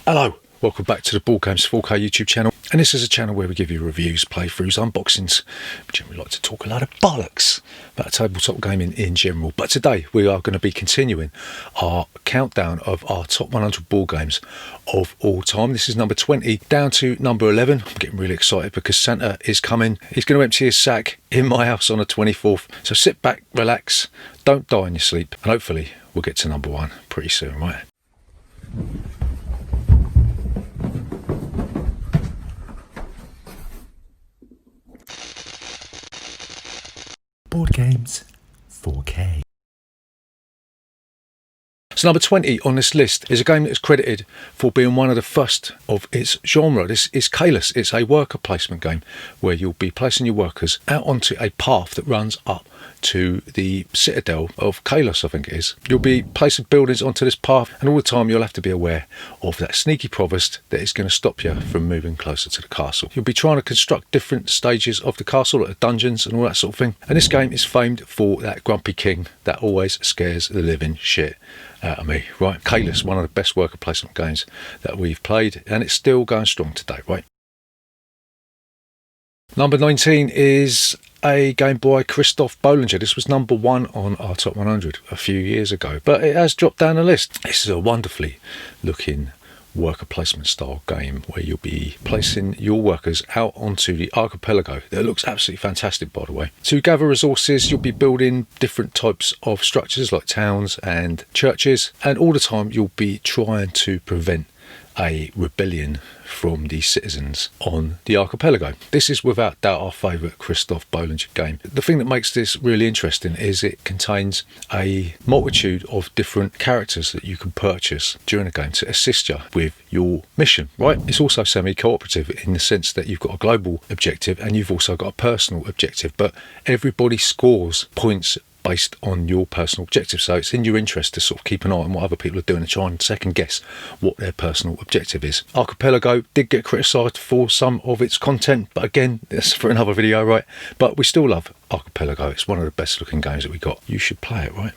Hello, welcome back to the Board Games 4K YouTube channel, and this is a channel where we give you reviews, playthroughs, unboxings. We generally like to talk a lot of bollocks about tabletop gaming in general, but today we are going to be continuing our countdown of our top 100 board games of all time. This is number 20 down to number 11. I'm getting really excited because Santa is coming. He's going to empty his sack in my house on the 24th, so sit back, relax, don't die in your sleep, and hopefully we'll get to number 1 pretty soon, right? Board Games 4K. So number 20 on this list is a game that is credited for being one of the first of its genre. This is Eclipse. It's a worker placement game where you'll be placing your workers out onto a path that runs up to the citadel of Eclipse, I think it is. You'll be placing buildings onto this path, and all the time you'll have to be aware of that sneaky provost that is going to stop you from moving closer to the castle. You'll be trying to construct different stages of the castle, like the dungeons and all that sort of thing. And this game is famed for that grumpy king that always scares the living shit out of me, right? Eclipse, one of the best worker placement games that we've played, and it's still going strong today, right? Number 19 is a game by Christoph Bollinger. This was number 1 on our top 100 a few years ago, but it has dropped down the list. This is a wonderfully looking worker placement style game where you'll be placing your workers out onto the archipelago. That looks absolutely fantastic, by the way. To gather resources, you'll be building different types of structures like towns and churches, and all the time you'll be trying to prevent a rebellion from the citizens on the archipelago. This is without doubt our favourite Christoph Bollinger game. The thing that makes this really interesting is it contains a multitude of different characters that you can purchase during the game to assist you with your mission, right? It's also semi-cooperative in the sense that you've got a global objective and you've also got a personal objective, but everybody scores points based on your personal objective, so it's in your interest to sort of keep an eye on what other people are doing and try and second guess what their personal objective is. Archipelago did get criticised for some of its content, but again, that's for another video, right? But we still love Archipelago. It's one of the best looking games that we got. You should play it, right?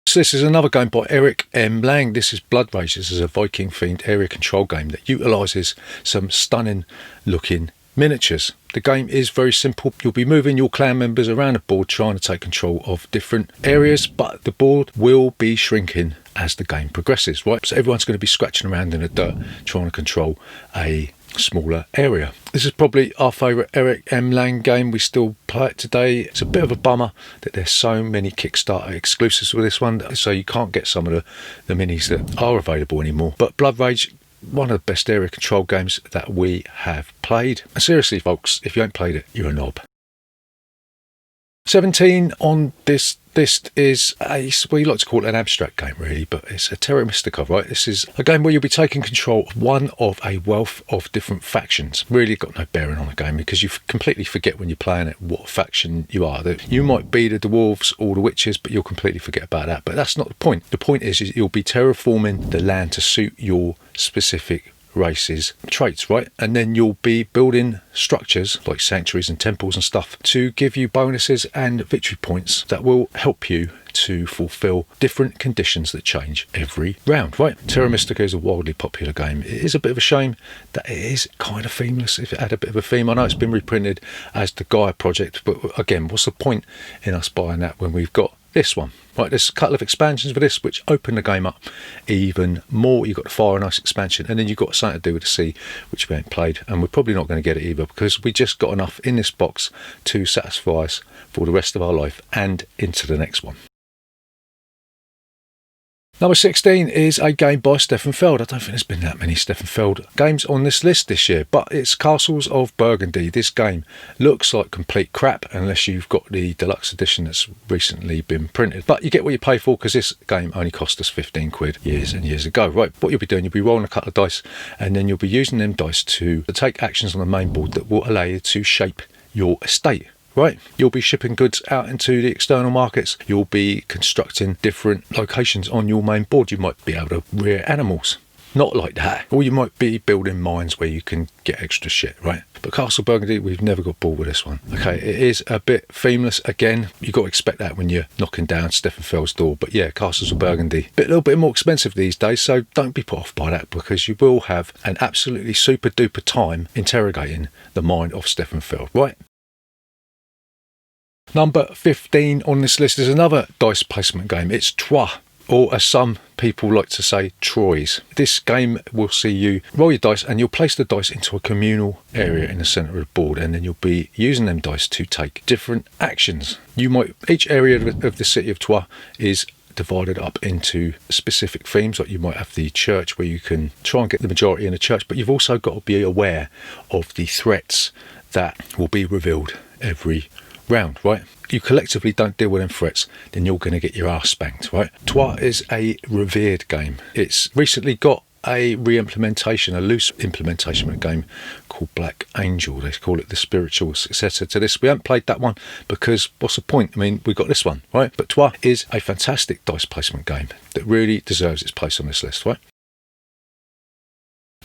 So this is another game by Eric M. Lang. This is Blood Rage. This is a Viking themed area control game that utilises some stunning looking miniatures. The game is very simple. You'll be moving your clan members around the board trying to take control of different areas, but the board will be shrinking as the game progresses, right? So everyone's going to be scratching around in the dirt trying to control a smaller area. This is probably our favourite Eric M. Lang game. We still play it today. It's a bit of a bummer that there's so many Kickstarter exclusives with this one, so you can't get some of the minis that are available anymore. But Blood Rage, one of the best area control games that we have played. And seriously, folks, if you ain't played it, you're a knob. 17 on this list is we like to call it an abstract game, really, but it's a terra mystica, right? This is a game where you'll be taking control of one of a wealth of different factions. Really got no bearing on the game because you completely forget when you're playing it what faction you are. You might be the dwarves or the witches, but you'll completely forget about that. But that's not the point. The point is you'll be terraforming the land to suit your specific races traits, right? And then you'll be building structures like sanctuaries and temples and stuff to give you bonuses and victory points that will help you to fulfill different conditions that change every round, right? Terra Mystica is a wildly popular game. It is a bit of a shame that it is kind of themeless. If it had a bit of a theme, I know it's been reprinted as the Gaia project, but again, what's the point in us buying that when we've got this one, right? There's a couple of expansions for this which open the game up even more. You've got the Fire and Ice expansion, and then you've got something to do with the sea, which we ain't played, and we're probably not going to get it either because we just got enough in this box to satisfy us for the rest of our life and into the next one. Number 16 is a game by Stefan Feld. I don't think there's been that many Stefan Feld games on this list this year, but it's Castles of Burgundy. This game looks like complete crap unless you've got the deluxe edition that's recently been printed. But you get what you pay for because this game only cost us 15 quid years and years ago. Right, what you'll be doing, you'll be rolling a couple of dice and then you'll be using them dice to take actions on the main board that will allow you to shape your estate. Right, you'll be shipping goods out into the external markets. You'll be constructing different locations on your main board. You might be able to rear animals. not like that. Or you might be building mines where you can get extra shit, right? But Castle Burgundy, we've never got bored with this one. Okay, it is a bit themeless again. You've got to expect that when you're knocking down Stefan Feld's door. But yeah, Castles of Burgundy, a little bit more expensive these days, so don't be put off by that, because you will have an absolutely super duper time interrogating the mind of Stefan Feld, right? Number 15 on this list is another dice placement game. It's Trois, or as some people like to say, Trois. This game will see you roll your dice and you'll place the dice into a communal area in the centre of the board, and then you'll be using them dice to take different actions. Each area of the city of Trois is divided up into specific themes. Like you might have the church where you can try and get the majority in the church, but you've also got to be aware of the threats that will be revealed every round, right? You collectively don't deal with them threats, then you're going to get your ass spanked, right? Trois is a revered game. It's recently got a re-implementation, a loose implementation of a game called Black Angel. They call it the spiritual successor to this. We haven't played that one because what's the point? I mean, we've got this one, right? But Trois is a fantastic dice placement game that really deserves its place on this list, right?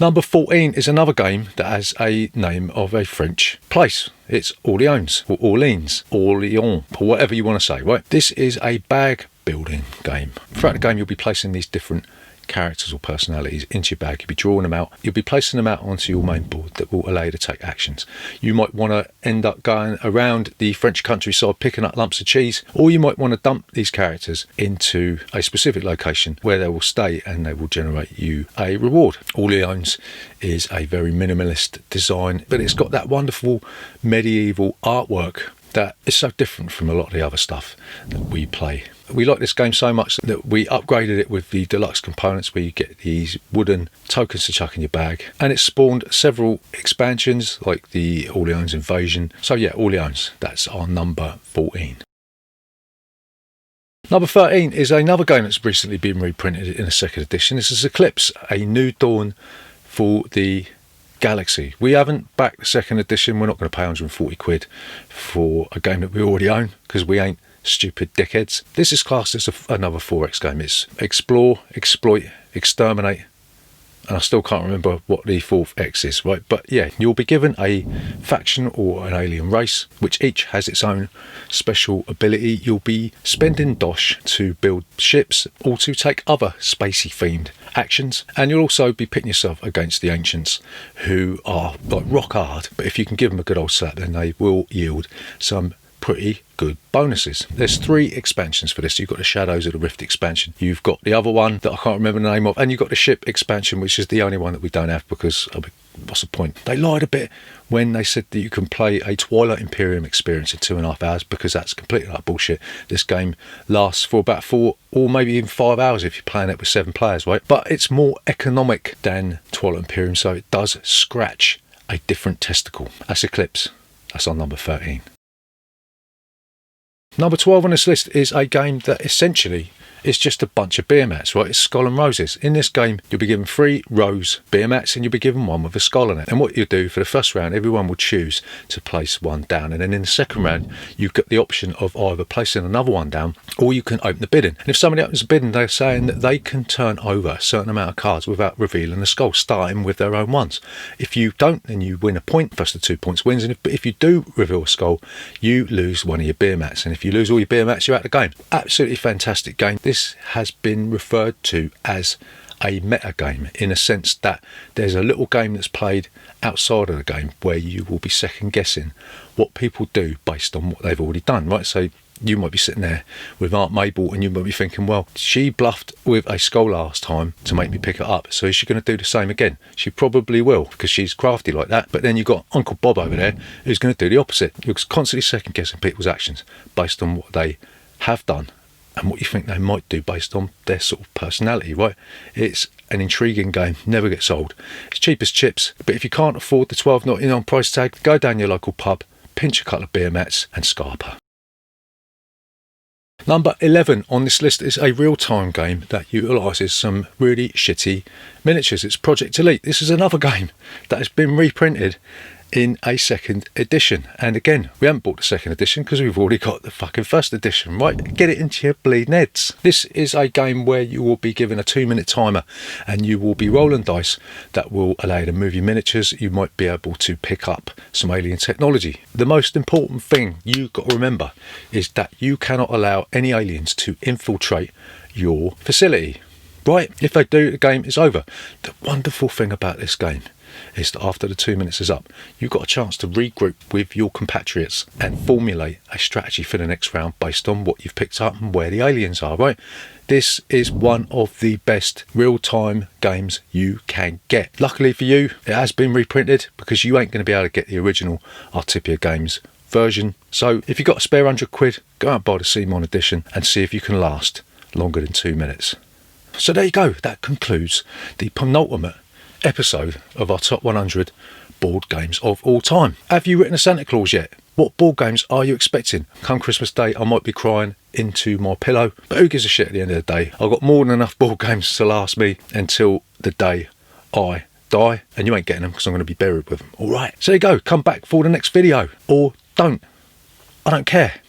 Number 14 is another game that has a name of a French place. It's Orleans, or Orleans, Orléans, or whatever you want to say, right? This is a bag building game. Throughout the game, you'll be placing these different characters or personalities into your bag. You'll be drawing them out. You'll be placing them out onto your main board that will allow you to take actions. You might want to end up going around the French countryside picking up lumps of cheese, or you might want to dump these characters into a specific location where they will stay and they will generate you a reward. Orleans is a very minimalist design, but it's got that wonderful medieval artwork that is so different from a lot of the other stuff that we play. We like this game so much that we upgraded it with the deluxe components where you get these wooden tokens to chuck in your bag, and it spawned several expansions like the Allianz invasion. So yeah, Orleans, that's our number 14. Number 13 is another game that's recently been reprinted in a second edition. This is Eclipse, a new dawn for the Galaxy. We haven't backed the second edition. We're not going to pay 140 quid for a game that we already own because we ain't stupid dickheads. This is classed as another 4X game. It's explore, exploit, exterminate, and I still can't remember what the fourth X is, right? But yeah, you'll be given a faction or an alien race, which each has its own special ability. You'll be spending dosh to build ships or to take other spacey themed actions, and you'll also be pitting yourself against the ancients, who are like rock hard, but if you can give them a good old slap, then they will yield some pretty good bonuses. There's 3 expansions for this. You've got the Shadows of the Rift expansion, you've got the other one that I can't remember the name of, and you've got the ship expansion, which is the only one that we don't have because what's the point? They lied a bit when they said that you can play a Twilight Imperium experience in 2.5 hours, because that's completely like bullshit. This game lasts for about 4 or maybe even 5 hours if you're playing it with 7 players, right? But it's more economic than Twilight Imperium, so it does scratch a different testicle. That's Eclipse. That's on number 13. Number 12 on this list is a game that essentially is just a bunch of beer mats, right? It's Skull and Roses. In this game, you'll be given 3 rose beer mats and you'll be given one with a skull on it. And what you do for the first round, everyone will choose to place one down. And then in the second round, you've got the option of either placing another one down or you can open the bidding. And if somebody opens the bidding, they're saying that they can turn over a certain amount of cards without revealing the skull, starting with their own ones. If you don't, then you win a point. First of 2 points wins. And if you do reveal a skull, you lose one of your beer mats. And if you lose all your beer mats, you're out of the game. Absolutely fantastic game. This has been referred to as a meta game, in a sense that there's a little game that's played outside of the game where you will be second guessing what people do based on what they've already done, right? So you might be sitting there with Aunt Mabel and you might be thinking, well, she bluffed with a skull last time to make me pick it up, so is she going to do the same again? She probably will, because she's crafty like that. But then you've got Uncle Bob over there who's going to do the opposite. You're constantly second guessing people's actions based on what they have done and what you think they might do based on their sort of personality, right? It's an intriguing game, never gets old. It's cheap as chips, but if you can't afford the $12.99 price tag, go down your local pub, pinch a couple of beer mats and scarper. Number 11 on this list is a real-time game that utilises some really shitty miniatures. It's Project Elite. This is another game that has been reprinted in a second edition. And again, we haven't bought the second edition because we've already got the fucking first edition, right? Get it into your bleeding heads. This is a game where you will be given a 2-minute timer and you will be rolling dice that will allow you to move your miniatures. You might be able to pick up some alien technology. The most important thing you've got to remember is that you cannot allow any aliens to infiltrate your facility. Right, if they do, the game is over. The wonderful thing about this game is that after the 2 minutes is up, you've got a chance to regroup with your compatriots and formulate a strategy for the next round based on what you've picked up and where the aliens are, right? This is one of the best real-time games you can get. Luckily for you, it has been reprinted because you ain't going to be able to get the original Archipelago Games version. So if you've got a spare £100, go out and buy the CMON edition and see if you can last longer than 2 minutes. So there you go, that concludes the penultimate episode of our top 100 board games of all time. Have you written a Santa Claus yet? What board games are you expecting? Come Christmas Day, I might be crying into my pillow, but who gives a shit at the end of the day? I've got more than enough board games to last me until the day I die, and you ain't getting them because I'm going to be buried with them. Alright, so there you go, come back for the next video, or don't. I don't care.